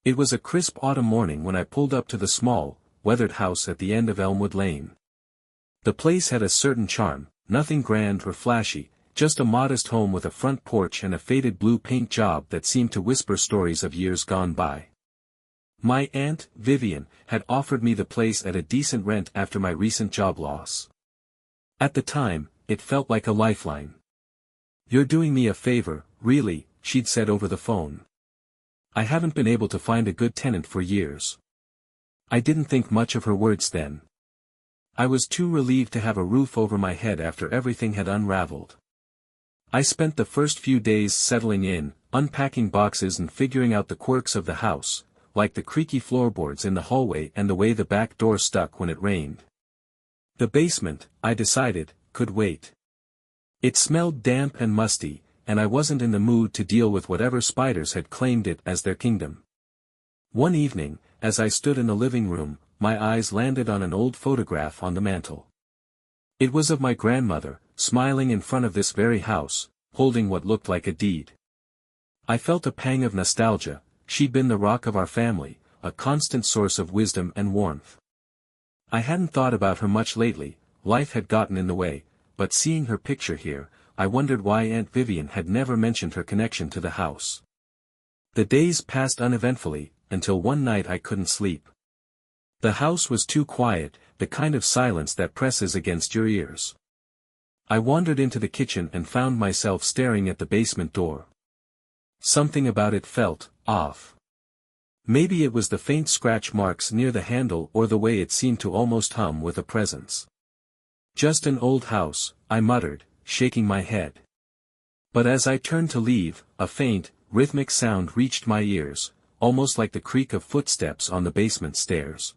It was a crisp autumn morning when I pulled up to the small, weathered house at the end of Elmwood Lane. The place had a certain charm, nothing grand or flashy, just a modest home with a front porch and a faded blue paint job that seemed to whisper stories of years gone by. My aunt, Vivian, had offered me the place at a decent rent after my recent job loss. At the time, it felt like a lifeline. "You're doing me a favor, really," she'd said over the phone. "I haven't been able to find a good tenant for years." I didn't think much of her words then. I was too relieved to have a roof over my head after everything had unraveled. I spent the first few days settling in, unpacking boxes and figuring out the quirks of the house, like the creaky floorboards in the hallway and the way the back door stuck when it rained. The basement, I decided, could wait. It smelled damp and musty, and I wasn't in the mood to deal with whatever spiders had claimed it as their kingdom. One evening, as I stood in the living room, my eyes landed on an old photograph on the mantel. It was of my grandmother, smiling in front of this very house, holding what looked like a deed. I felt a pang of nostalgia. She'd been the rock of our family, a constant source of wisdom and warmth. I hadn't thought about her much lately, life had gotten in the way, but seeing her picture here, I wondered why Aunt Vivian had never mentioned her connection to the house. The days passed uneventfully, until one night I couldn't sleep. The house was too quiet, the kind of silence that presses against your ears. I wandered into the kitchen and found myself staring at the basement door. Something about it felt off. Maybe it was the faint scratch marks near the handle or the way it seemed to almost hum with a presence. "Just an old house," I muttered, shaking my head. But as I turned to leave, a faint, rhythmic sound reached my ears, almost like the creak of footsteps on the basement stairs.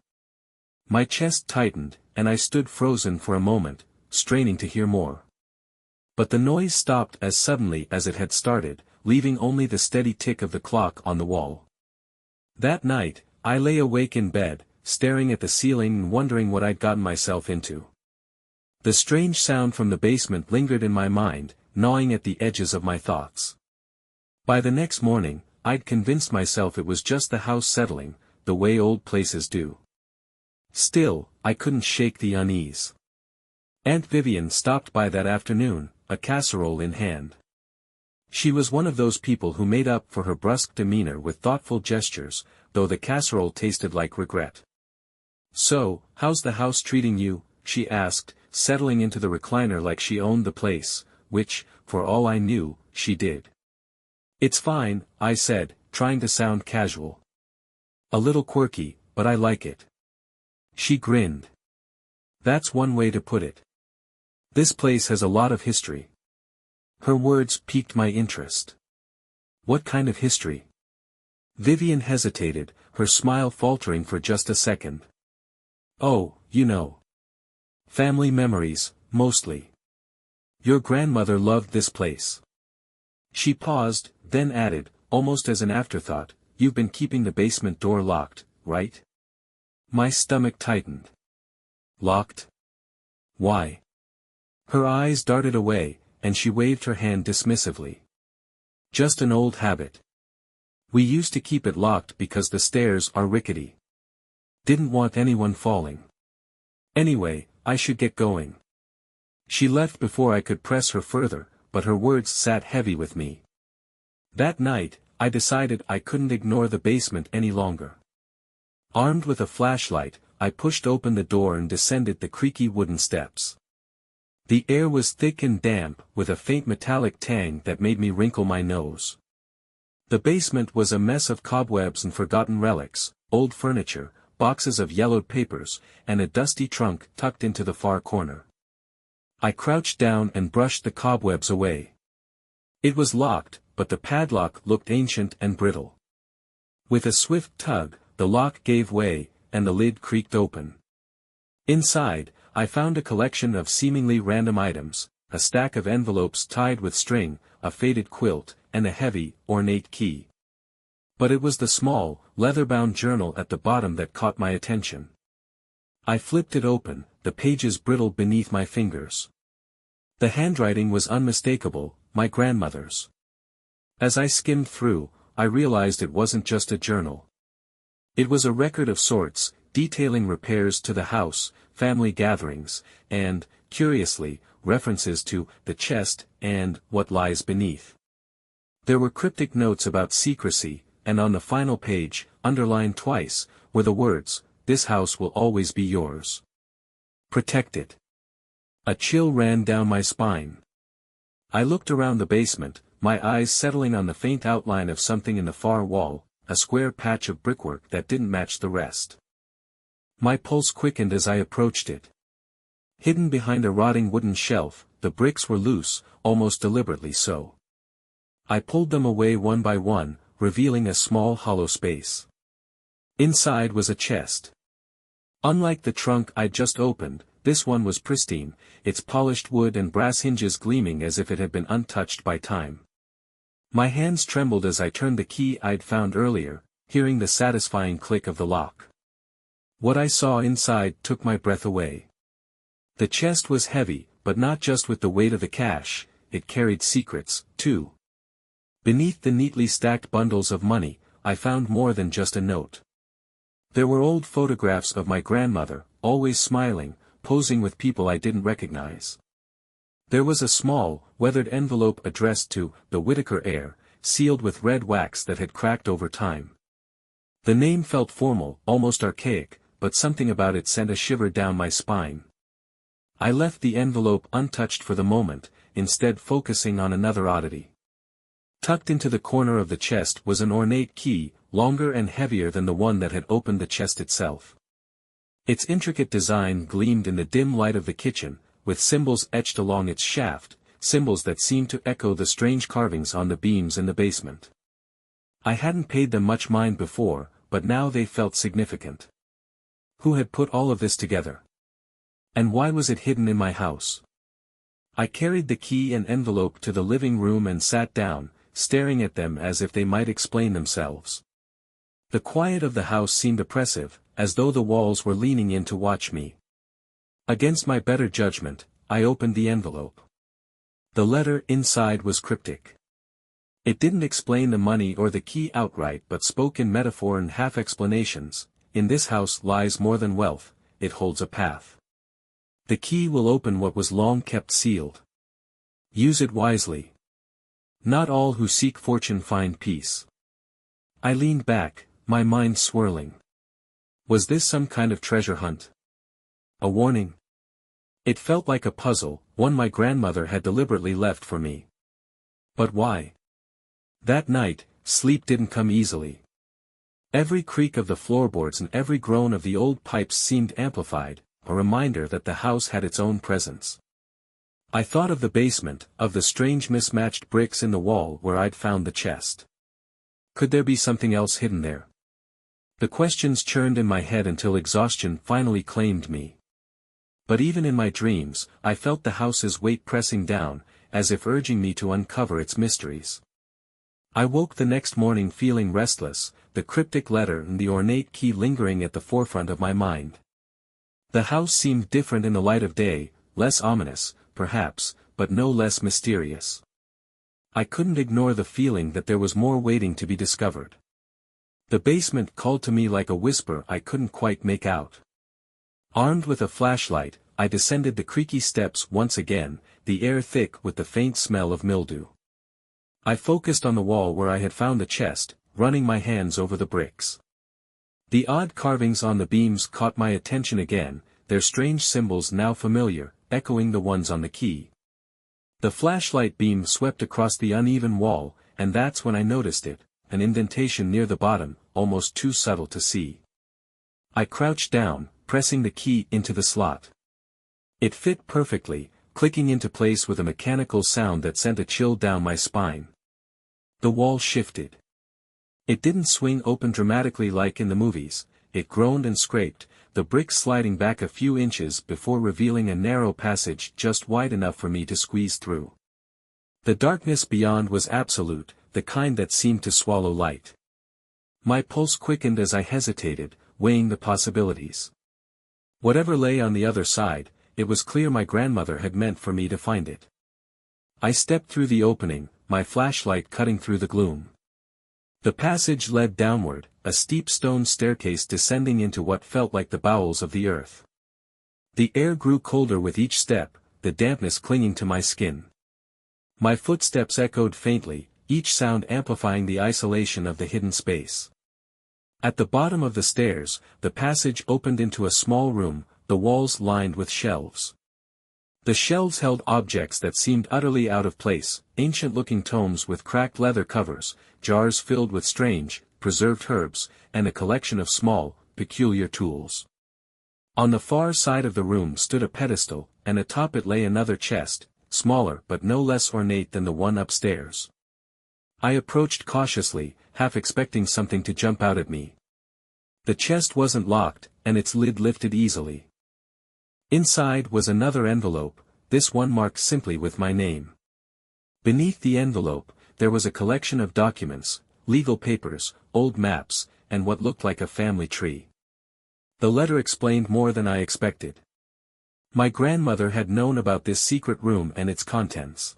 My chest tightened, and I stood frozen for a moment, straining to hear more. But the noise stopped as suddenly as it had started, leaving only the steady tick of the clock on the wall. That night, I lay awake in bed, staring at the ceiling and wondering what I'd gotten myself into. The strange sound from the basement lingered in my mind, gnawing at the edges of my thoughts. By the next morning, I'd convinced myself it was just the house settling, the way old places do. Still, I couldn't shake the unease. Aunt Vivian stopped by that afternoon, a casserole in hand. She was one of those people who made up for her brusque demeanor with thoughtful gestures, though the casserole tasted like regret. "So, how's the house treating you?" she asked, settling into the recliner like she owned the place, which, for all I knew, she did. "It's fine," I said, trying to sound casual. "A little quirky, but I like it." She grinned. "That's one way to put it. This place has a lot of history." Her words piqued my interest. "What kind of history?" Vivian hesitated, her smile faltering for just a second. "Oh, you know. Family memories, mostly. Your grandmother loved this place." She paused, then added, almost as an afterthought, "You've been keeping the basement door locked, right?" My stomach tightened. "Locked? Why?" Her eyes darted away, and she waved her hand dismissively. "Just an old habit. We used to keep it locked because the stairs are rickety. Didn't want anyone falling. Anyway, I should get going." She left before I could press her further, but her words sat heavy with me. That night, I decided I couldn't ignore the basement any longer. Armed with a flashlight, I pushed open the door and descended the creaky wooden steps. The air was thick and damp, with a faint metallic tang that made me wrinkle my nose. The basement was a mess of cobwebs and forgotten relics, old furniture, boxes of yellowed papers, and a dusty trunk tucked into the far corner. I crouched down and brushed the cobwebs away. It was locked, but the padlock looked ancient and brittle. With a swift tug, the lock gave way, and the lid creaked open. Inside, I found a collection of seemingly random items, a stack of envelopes tied with string, a faded quilt, and a heavy, ornate key. But it was the small, leather-bound journal at the bottom that caught my attention. I flipped it open, the pages brittled beneath my fingers. The handwriting was unmistakable, my grandmother's. As I skimmed through, I realized it wasn't just a journal. It was a record of sorts, detailing repairs to the house, family gatherings, and, curiously, references to the chest and what lies beneath. There were cryptic notes about secrecy, and on the final page, underlined twice, were the words, "This house will always be yours. Protect it." A chill ran down my spine. I looked around the basement, my eyes settling on the faint outline of something in the far wall, a square patch of brickwork that didn't match the rest. My pulse quickened as I approached it. Hidden behind a rotting wooden shelf, the bricks were loose, almost deliberately so. I pulled them away one by one, revealing a small hollow space. Inside was a chest. Unlike the trunk I'd just opened, this one was pristine, its polished wood and brass hinges gleaming as if it had been untouched by time. My hands trembled as I turned the key I'd found earlier, hearing the satisfying click of the lock. What I saw inside took my breath away. The chest was heavy, but not just with the weight of the cash, it carried secrets, too. Beneath the neatly stacked bundles of money, I found more than just a note. There were old photographs of my grandmother, always smiling, posing with people I didn't recognize. There was a small, weathered envelope addressed to the Whitaker heir, sealed with red wax that had cracked over time. The name felt formal, almost archaic, but something about it sent a shiver down my spine. I left the envelope untouched for the moment, instead focusing on another oddity. Tucked into the corner of the chest was an ornate key, longer and heavier than the one that had opened the chest itself. Its intricate design gleamed in the dim light of the kitchen, with symbols etched along its shaft, symbols that seemed to echo the strange carvings on the beams in the basement. I hadn't paid them much mind before, but now they felt significant. Who had put all of this together? And why was it hidden in my house? I carried the key and envelope to the living room and sat down, staring at them as if they might explain themselves. The quiet of the house seemed oppressive, as though the walls were leaning in to watch me. Against my better judgment, I opened the envelope. The letter inside was cryptic. It didn't explain the money or the key outright but spoke in metaphor and half-explanations. In this house lies more than wealth, it holds a path. The key will open what was long kept sealed. Use it wisely. Not all who seek fortune find peace. I leaned back, my mind swirling. Was this some kind of treasure hunt? A warning? It felt like a puzzle, one my grandmother had deliberately left for me. But why? That night, sleep didn't come easily. Every creak of the floorboards and every groan of the old pipes seemed amplified, a reminder that the house had its own presence. I thought of the basement, of the strange mismatched bricks in the wall where I'd found the chest. Could there be something else hidden there? The questions churned in my head until exhaustion finally claimed me. But even in my dreams, I felt the house's weight pressing down, as if urging me to uncover its mysteries. I woke the next morning feeling restless, the cryptic letter and the ornate key lingering at the forefront of my mind. The house seemed different in the light of day, less ominous, perhaps, but no less mysterious. I couldn't ignore the feeling that there was more waiting to be discovered. The basement called to me like a whisper I couldn't quite make out. Armed with a flashlight, I descended the creaky steps once again, the air thick with the faint smell of mildew. I focused on the wall where I had found the chest, running my hands over the bricks. The odd carvings on the beams caught my attention again, their strange symbols now familiar, echoing the ones on the key. The flashlight beam swept across the uneven wall, and that's when I noticed it, an indentation near the bottom, almost too subtle to see. I crouched down, pressing the key into the slot. It fit perfectly, clicking into place with a mechanical sound that sent a chill down my spine. The wall shifted. It didn't swing open dramatically like in the movies, it groaned and scraped, the bricks sliding back a few inches before revealing a narrow passage just wide enough for me to squeeze through. The darkness beyond was absolute, the kind that seemed to swallow light. My pulse quickened as I hesitated, weighing the possibilities. Whatever lay on the other side, it was clear my grandmother had meant for me to find it. I stepped through the opening, my flashlight cutting through the gloom. The passage led downward, a steep stone staircase descending into what felt like the bowels of the earth. The air grew colder with each step, the dampness clinging to my skin. My footsteps echoed faintly, each sound amplifying the isolation of the hidden space. At the bottom of the stairs, the passage opened into a small room, the walls lined with shelves. The shelves held objects that seemed utterly out of place, ancient-looking tomes with cracked leather covers, jars filled with strange, preserved herbs, and a collection of small, peculiar tools. On the far side of the room stood a pedestal, and atop it lay another chest, smaller but no less ornate than the one upstairs. I approached cautiously, half expecting something to jump out at me. The chest wasn't locked, and its lid lifted easily. Inside was another envelope, this one marked simply with my name. Beneath the envelope, there was a collection of documents, legal papers, old maps, and what looked like a family tree. The letter explained more than I expected. My grandmother had known about this secret room and its contents.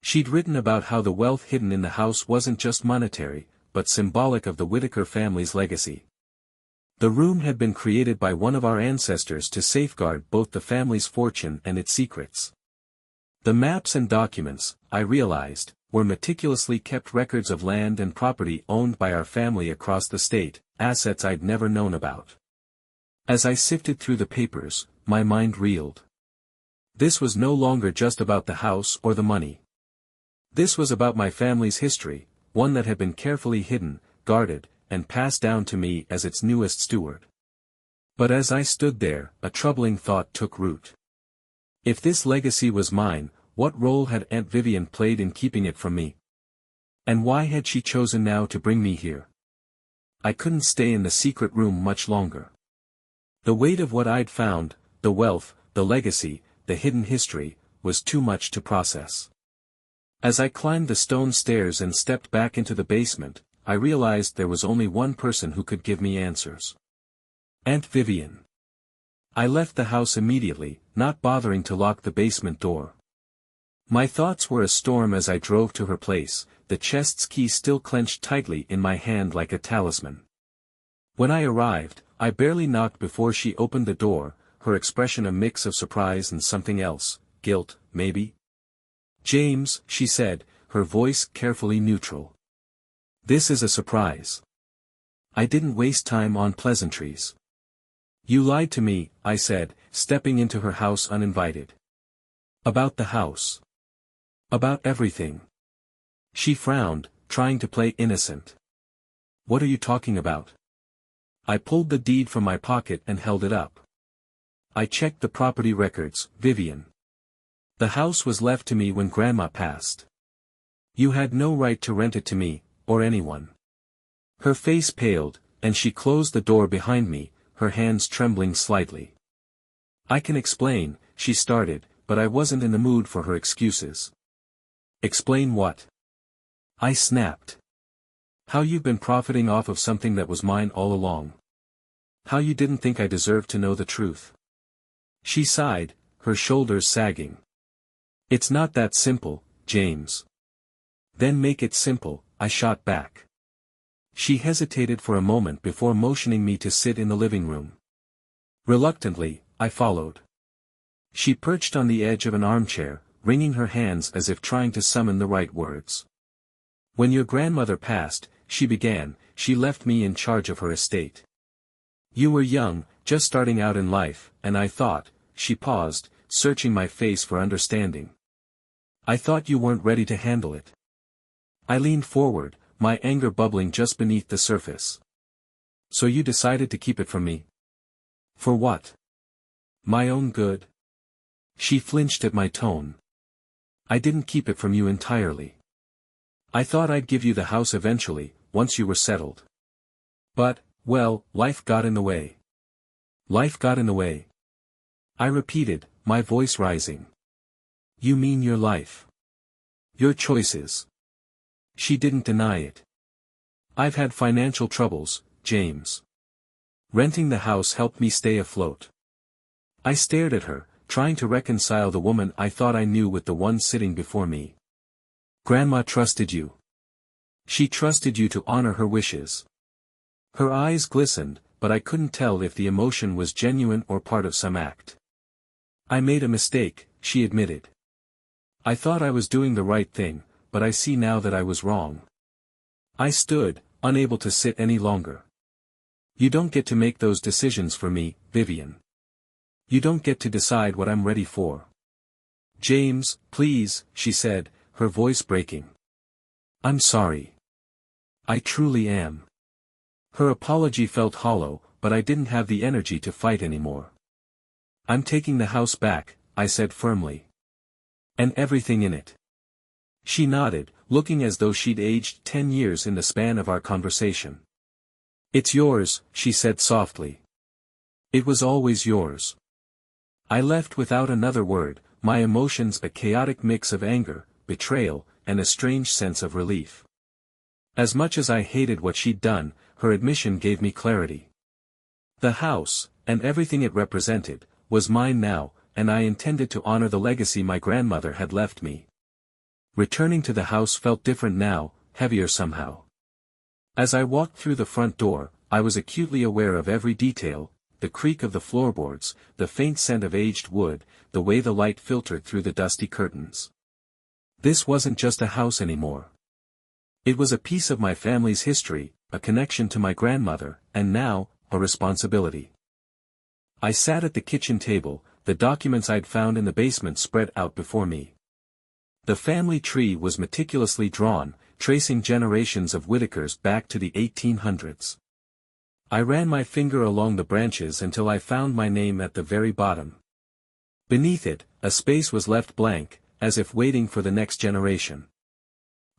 She'd written about how the wealth hidden in the house wasn't just monetary, but symbolic of the Whittaker family's legacy. The room had been created by one of our ancestors to safeguard both the family's fortune and its secrets. The maps and documents, I realized, were meticulously kept records of land and property owned by our family across the state, assets I'd never known about. As I sifted through the papers, my mind reeled. This was no longer just about the house or the money. This was about my family's history, one that had been carefully hidden, guarded, and passed down to me as its newest steward. But as I stood there, a troubling thought took root. If this legacy was mine, what role had Aunt Vivian played in keeping it from me? And why had she chosen now to bring me here? I couldn't stay in the secret room much longer. The weight of what I'd found, the wealth, the legacy, the hidden history, was too much to process. As I climbed the stone stairs and stepped back into the basement, I realized there was only one person who could give me answers. Aunt Vivian. I left the house immediately, not bothering to lock the basement door. My thoughts were a storm as I drove to her place, the chest's key still clenched tightly in my hand like a talisman. When I arrived, I barely knocked before she opened the door, her expression a mix of surprise and something else, guilt, maybe? "James," she said, her voice carefully neutral. "This is a surprise. I didn't waste time on pleasantries." "You lied to me," I said, stepping into her house uninvited. "About the house. About everything." She frowned, trying to play innocent. "What are you talking about?" I pulled the deed from my pocket and held it up. "I checked the property records, Vivian. The house was left to me when Grandma passed. You had no right to rent it to me, or anyone." Her face paled, and she closed the door behind me, her hands trembling slightly. "I can explain," she started, but I wasn't in the mood for her excuses. "Explain what?" I snapped. "How you've been profiting off of something that was mine all along. How you didn't think I deserved to know the truth." She sighed, her shoulders sagging. "It's not that simple, James." "Then make it simple," I shot back. She hesitated for a moment before motioning me to sit in the living room. Reluctantly, I followed. She perched on the edge of an armchair, wringing her hands as if trying to summon the right words. "When your grandmother passed," she began, "she left me in charge of her estate. You were young, just starting out in life, and I thought," she paused, searching my face for understanding. "I thought you weren't ready to handle it." I leaned forward, my anger bubbling just beneath the surface. "So you decided to keep it from me? For what? My own good?" She flinched at my tone. "I didn't keep it from you entirely. I thought I'd give you the house eventually, once you were settled. But, well, life got in the way." "Life got in the way?" I repeated, my voice rising. "You mean your life? Your choices?" She didn't deny it. "I've had financial troubles, James. Renting the house helped me stay afloat." I stared at her, trying to reconcile the woman I thought I knew with the one sitting before me. "Grandma trusted you." She trusted you to honor her wishes. Her eyes glistened, but I couldn't tell if the emotion was genuine or part of some act. I made a mistake, she admitted. I thought I was doing the right thing, but I see now that I was wrong. I stood, unable to sit any longer. You don't get to make those decisions for me, Vivian. You don't get to decide what I'm ready for. James, please, she said, her voice breaking. I'm sorry. I truly am. Her apology felt hollow, but I didn't have the energy to fight anymore. I'm taking the house back, I said firmly. And everything in it. She nodded, looking as though she'd aged 10 years in the span of our conversation. It's yours, she said softly. It was always yours. I left without another word, my emotions a chaotic mix of anger, betrayal, and a strange sense of relief. As much as I hated what she'd done, her admission gave me clarity. The house, and everything it represented, was mine now, and I intended to honor the legacy my grandmother had left me. Returning to the house felt different now, heavier somehow. As I walked through the front door, I was acutely aware of every detail, the creak of the floorboards, the faint scent of aged wood, the way the light filtered through the dusty curtains. This wasn't just a house anymore. It was a piece of my family's history, a connection to my grandmother, and now, a responsibility. I sat at the kitchen table, the documents I'd found in the basement spread out before me. The family tree was meticulously drawn, tracing generations of Whitakers back to the 1800s. I ran my finger along the branches until I found my name at the very bottom. Beneath it, a space was left blank, as if waiting for the next generation.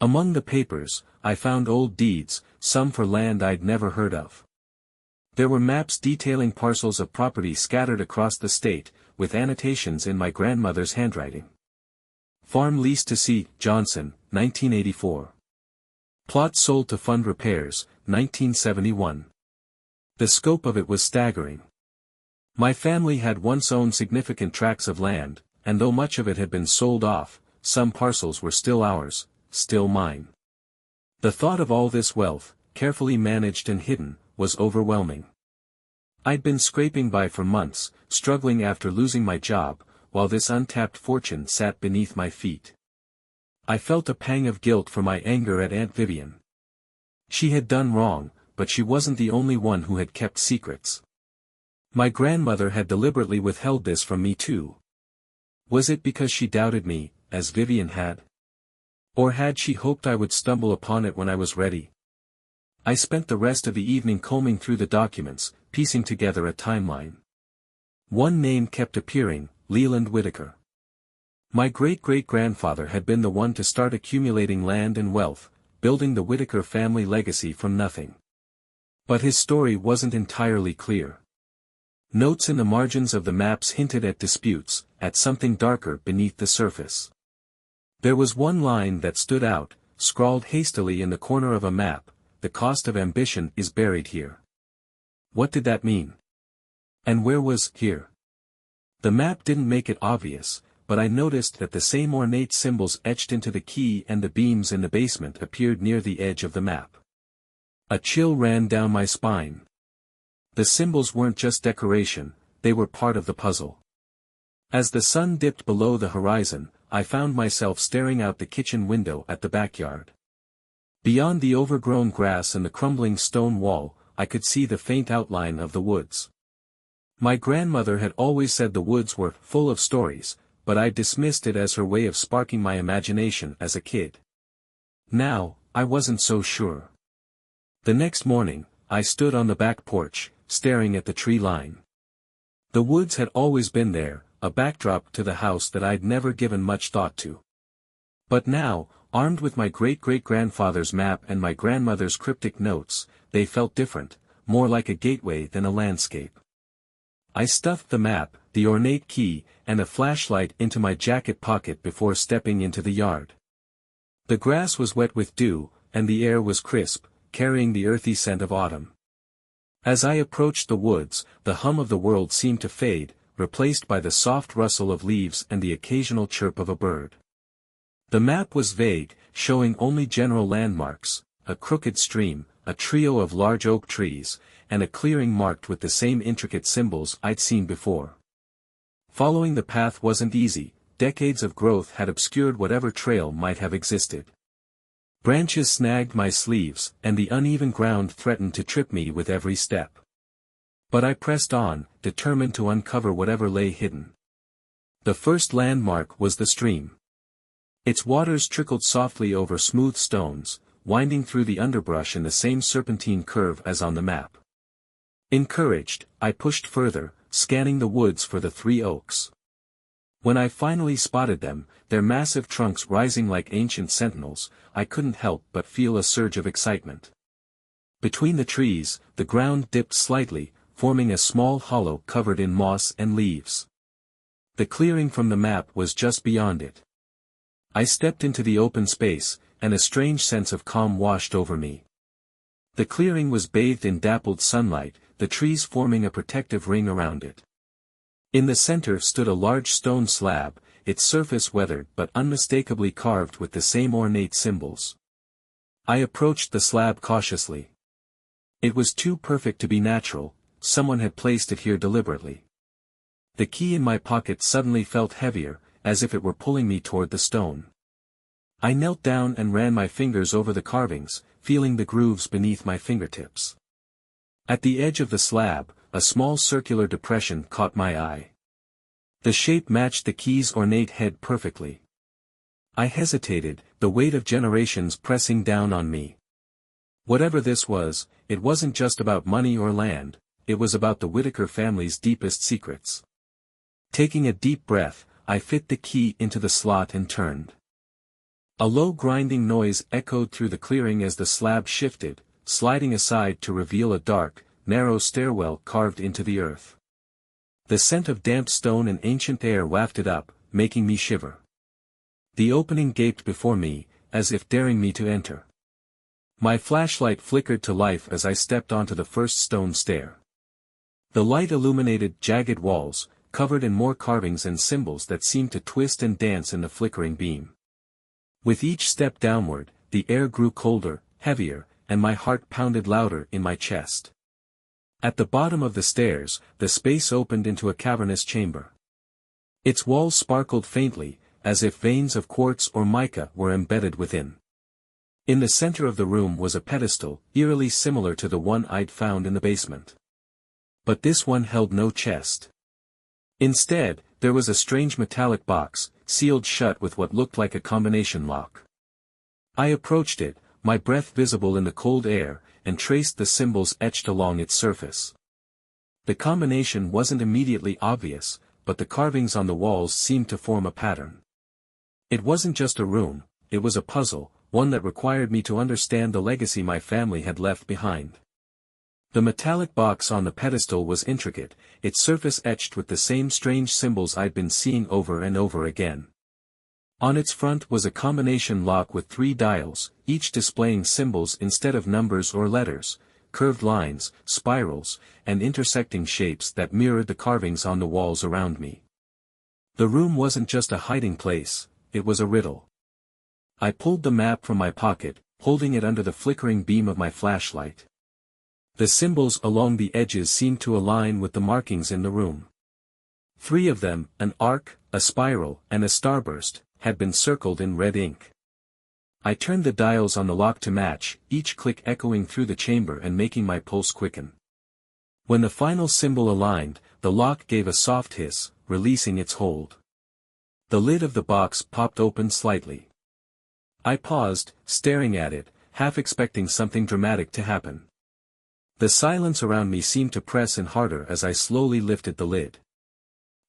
Among the papers, I found old deeds, some for land I'd never heard of. There were maps detailing parcels of property scattered across the state, with annotations in my grandmother's handwriting. Farm leased to C. Johnson, 1984. Plot sold to fund repairs, 1971. The scope of it was staggering. My family had once owned significant tracts of land, and though much of it had been sold off, some parcels were still ours, still mine. The thought of all this wealth, carefully managed and hidden, was overwhelming. I'd been scraping by for months, struggling after losing my job, while this untapped fortune sat beneath my feet. I felt a pang of guilt for my anger at Aunt Vivian. She had done wrong, but she wasn't the only one who had kept secrets. My grandmother had deliberately withheld this from me too. Was it because she doubted me, as Vivian had? Or had she hoped I would stumble upon it when I was ready? I spent the rest of the evening combing through the documents, piecing together a timeline. One name kept appearing, Leland Whitaker. My great-great-grandfather had been the one to start accumulating land and wealth, building the Whitaker family legacy from nothing. But his story wasn't entirely clear. Notes in the margins of the maps hinted at disputes, at something darker beneath the surface. There was one line that stood out, scrawled hastily in the corner of a map: "The cost of ambition is buried here." What did that mean? And where was "here"? The map didn't make it obvious, but I noticed that the same ornate symbols etched into the key and the beams in the basement appeared near the edge of the map. A chill ran down my spine. The symbols weren't just decoration, they were part of the puzzle. As the sun dipped below the horizon, I found myself staring out the kitchen window at the backyard. Beyond the overgrown grass and the crumbling stone wall, I could see the faint outline of the woods. My grandmother had always said the woods were full of stories, but I dismissed it as her way of sparking my imagination as a kid. Now, I wasn't so sure. The next morning, I stood on the back porch, staring at the tree line. The woods had always been there, a backdrop to the house that I'd never given much thought to. But now, armed with my great-great-grandfather's map and my grandmother's cryptic notes, they felt different, more like a gateway than a landscape. I stuffed the map, the ornate key, and a flashlight into my jacket pocket before stepping into the yard. The grass was wet with dew, and the air was crisp, carrying the earthy scent of autumn. As I approached the woods, the hum of the world seemed to fade, replaced by the soft rustle of leaves and the occasional chirp of a bird. The map was vague, showing only general landmarks: a crooked stream, a trio of large oak trees, and a clearing marked with the same intricate symbols I'd seen before. Following the path wasn't easy, decades of growth had obscured whatever trail might have existed. Branches snagged my sleeves, and the uneven ground threatened to trip me with every step. But I pressed on, determined to uncover whatever lay hidden. The first landmark was the stream. Its waters trickled softly over smooth stones, winding through the underbrush in the same serpentine curve as on the map. Encouraged, I pushed further, scanning the woods for the 3 oaks. When I finally spotted them, their massive trunks rising like ancient sentinels, I couldn't help but feel a surge of excitement. Between the trees, the ground dipped slightly, forming a small hollow covered in moss and leaves. The clearing from the map was just beyond it. I stepped into the open space, and a strange sense of calm washed over me. The clearing was bathed in dappled sunlight, the trees forming a protective ring around it. In the center stood a large stone slab, its surface weathered but unmistakably carved with the same ornate symbols. I approached the slab cautiously. It was too perfect to be natural, someone had placed it here deliberately. The key in my pocket suddenly felt heavier, as if it were pulling me toward the stone. I knelt down and ran my fingers over the carvings, feeling the grooves beneath my fingertips. At the edge of the slab, a small circular depression caught my eye. The shape matched the key's ornate head perfectly. I hesitated, the weight of generations pressing down on me. Whatever this was, it wasn't just about money or land, it was about the Whitaker family's deepest secrets. Taking a deep breath, I fit the key into the slot and turned. A low grinding noise echoed through the clearing as the slab shifted, sliding aside to reveal a dark, narrow stairwell carved into the earth. The scent of damp stone and ancient air wafted up, making me shiver. The opening gaped before me, as if daring me to enter. My flashlight flickered to life as I stepped onto the first stone stair. The light illuminated jagged walls, covered in more carvings and symbols that seemed to twist and dance in the flickering beam. With each step downward, the air grew colder, heavier, and my heart pounded louder in my chest. At the bottom of the stairs, the space opened into a cavernous chamber. Its walls sparkled faintly, as if veins of quartz or mica were embedded within. In the center of the room was a pedestal, eerily similar to the one I'd found in the basement. But this one held no chest. Instead, there was a strange metallic box, sealed shut with what looked like a combination lock. I approached it, my breath visible in the cold air, and traced the symbols etched along its surface. The combination wasn't immediately obvious, but the carvings on the walls seemed to form a pattern. It wasn't just a room, it was a puzzle, one that required me to understand the legacy my family had left behind. The metallic box on the pedestal was intricate, its surface etched with the same strange symbols I'd been seeing over and over again. On its front was a combination lock with 3 dials, each displaying symbols instead of numbers or letters, curved lines, spirals, and intersecting shapes that mirrored the carvings on the walls around me. The room wasn't just a hiding place, it was a riddle. I pulled the map from my pocket, holding it under the flickering beam of my flashlight. The symbols along the edges seemed to align with the markings in the room. 3 of them, an arc, a spiral, and a starburst, had been circled in red ink. I turned the dials on the lock to match, each click echoing through the chamber and making my pulse quicken. When the final symbol aligned, the lock gave a soft hiss, releasing its hold. The lid of the box popped open slightly. I paused, staring at it, half expecting something dramatic to happen. The silence around me seemed to press in harder as I slowly lifted the lid.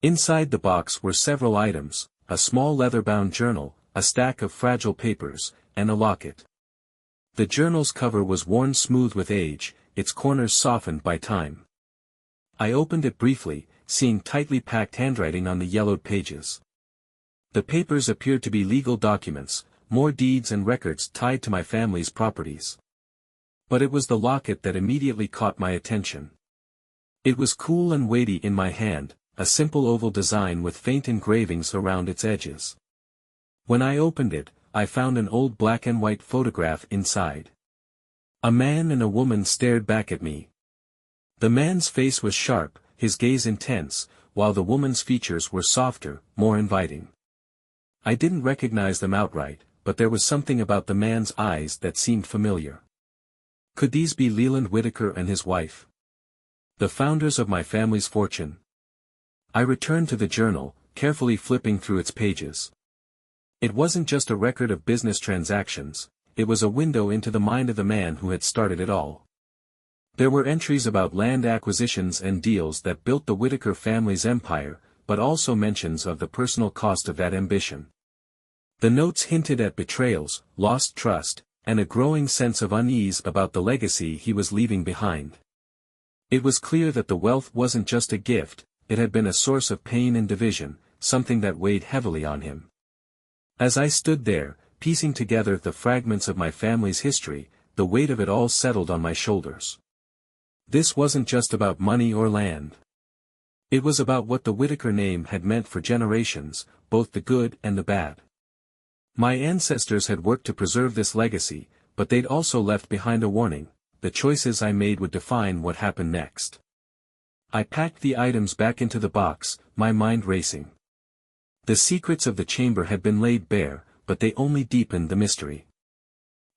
Inside the box were several items, a small leather-bound journal, a stack of fragile papers, and a locket. The journal's cover was worn smooth with age, its corners softened by time. I opened it briefly, seeing tightly packed handwriting on the yellowed pages. The papers appeared to be legal documents, more deeds and records tied to my family's properties. But it was the locket that immediately caught my attention. It was cool and weighty in my hand, a simple oval design with faint engravings around its edges. When I opened it, I found an old black and white photograph inside. A man and a woman stared back at me. The man's face was sharp, his gaze intense, while the woman's features were softer, more inviting. I didn't recognize them outright, but there was something about the man's eyes that seemed familiar. Could these be Leland Whitaker and his wife? The founders of my family's fortune? I returned to the journal, carefully flipping through its pages. It wasn't just a record of business transactions, it was a window into the mind of the man who had started it all. There were entries about land acquisitions and deals that built the Whitaker family's empire, but also mentions of the personal cost of that ambition. The notes hinted at betrayals, lost trust, and a growing sense of unease about the legacy he was leaving behind. It was clear that the wealth wasn't just a gift, it had been a source of pain and division, something that weighed heavily on him. As I stood there, piecing together the fragments of my family's history, the weight of it all settled on my shoulders. This wasn't just about money or land. It was about what the Whitaker name had meant for generations, both the good and the bad. My ancestors had worked to preserve this legacy, but they'd also left behind a warning: the choices I made would define what happened next. I packed the items back into the box, my mind racing. The secrets of the chamber had been laid bare, but they only deepened the mystery.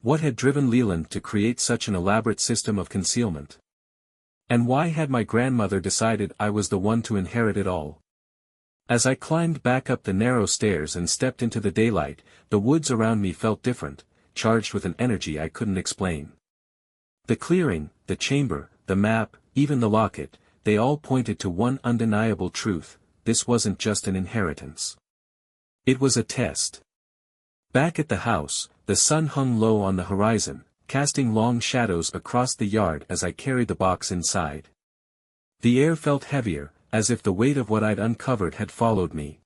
What had driven Leland to create such an elaborate system of concealment? And why had my grandmother decided I was the one to inherit it all? As I climbed back up the narrow stairs and stepped into the daylight, the woods around me felt different, charged with an energy I couldn't explain. The clearing, the chamber, the map, even the locket, they all pointed to one undeniable truth: this wasn't just an inheritance. It was a test. Back at the house, the sun hung low on the horizon, casting long shadows across the yard as I carried the box inside. The air felt heavier, as if the weight of what I'd uncovered had followed me.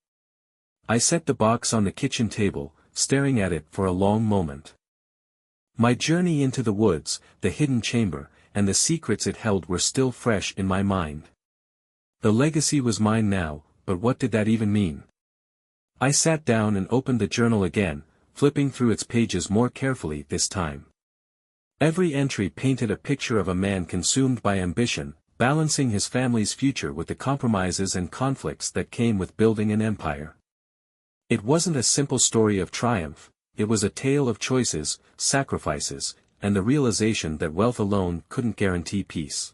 I set the box on the kitchen table, staring at it for a long moment. My journey into the woods, the hidden chamber, and the secrets it held were still fresh in my mind. The legacy was mine now, but what did that even mean? I sat down and opened the journal again, flipping through its pages more carefully this time. Every entry painted a picture of a man consumed by ambition, balancing his family's future with the compromises and conflicts that came with building an empire. It wasn't a simple story of triumph, it was a tale of choices, sacrifices, and the realization that wealth alone couldn't guarantee peace.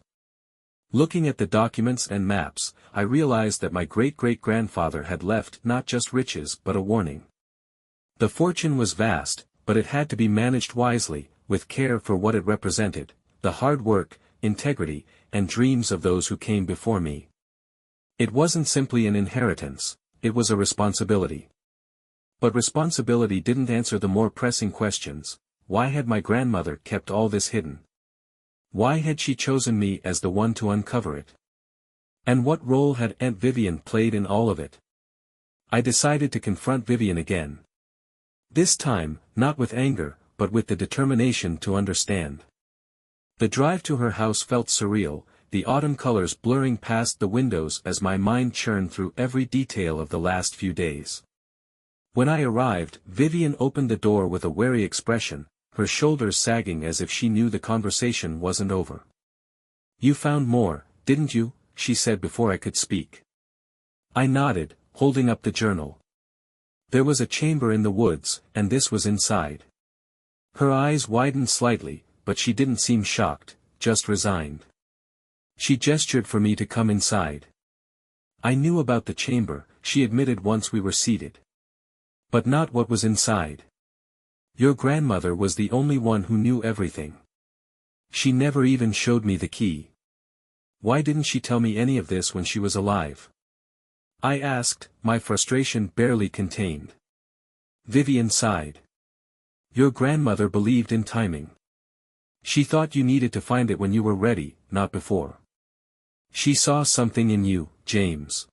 Looking at the documents and maps, I realized that my great-great-grandfather had left not just riches but a warning. The fortune was vast, but it had to be managed wisely, with care for what it represented: the hard work, integrity, and dreams of those who came before me. It wasn't simply an inheritance, it was a responsibility. But responsibility didn't answer the more pressing questions: why had my grandmother kept all this hidden? Why had she chosen me as the one to uncover it? And what role had Aunt Vivian played in all of it? I decided to confront Vivian again. This time, not with anger, but with the determination to understand. The drive to her house felt surreal, the autumn colors blurring past the windows as my mind churned through every detail of the last few days. When I arrived, Vivian opened the door with a wary expression, her shoulders sagging as if she knew the conversation wasn't over. "You found more, didn't you?" she said before I could speak. I nodded, holding up the journal. There was a chamber in the woods, and this was inside. Her eyes widened slightly, but she didn't seem shocked, just resigned. She gestured for me to come inside. I knew about the chamber, she admitted once we were seated. But not what was inside. Your grandmother was the only one who knew everything. She never even showed me the key. Why didn't she tell me any of this when she was alive? I asked, my frustration barely contained. Vivian sighed. Your grandmother believed in timing. She thought you needed to find it when you were ready, not before. She saw something in you, James.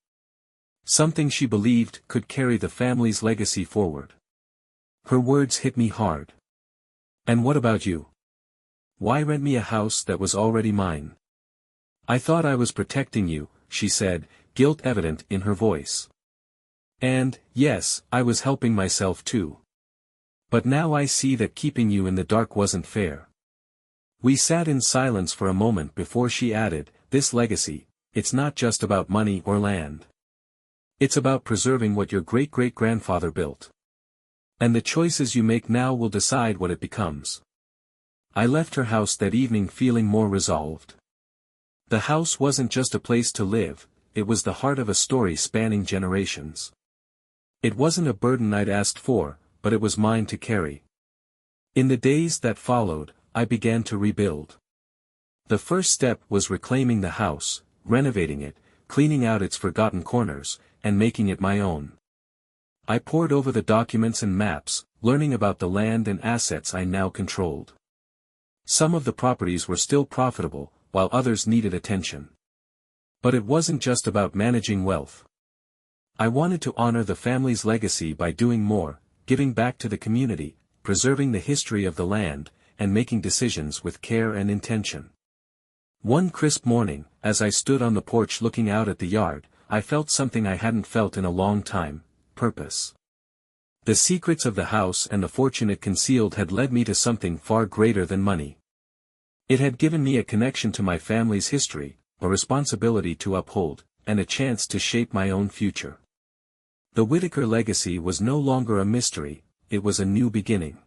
Something she believed could carry the family's legacy forward. Her words hit me hard. And what about you? Why rent me a house that was already mine? I thought I was protecting you, she said, guilt evident in her voice. And, yes, I was helping myself too. But now I see that keeping you in the dark wasn't fair. We sat in silence for a moment before she added, "This legacy, it's not just about money or land. It's about preserving what your great-great-grandfather built. And the choices you make now will decide what it becomes." I left her house that evening feeling more resolved. The house wasn't just a place to live, it was the heart of a story spanning generations. It wasn't a burden I'd asked for, but it was mine to carry. In the days that followed, I began to rebuild. The first step was reclaiming the house, renovating it, cleaning out its forgotten corners, and making it my own. I pored over the documents and maps, learning about the land and assets I now controlled. Some of the properties were still profitable, while others needed attention. But it wasn't just about managing wealth. I wanted to honor the family's legacy by doing more, giving back to the community, preserving the history of the land, and making decisions with care and intention. One crisp morning, as I stood on the porch looking out at the yard, I felt something I hadn't felt in a long time: purpose. The secrets of the house and the fortune it concealed had led me to something far greater than money. It had given me a connection to my family's history, a responsibility to uphold, and a chance to shape my own future. The Whitaker legacy was no longer a mystery, it was a new beginning.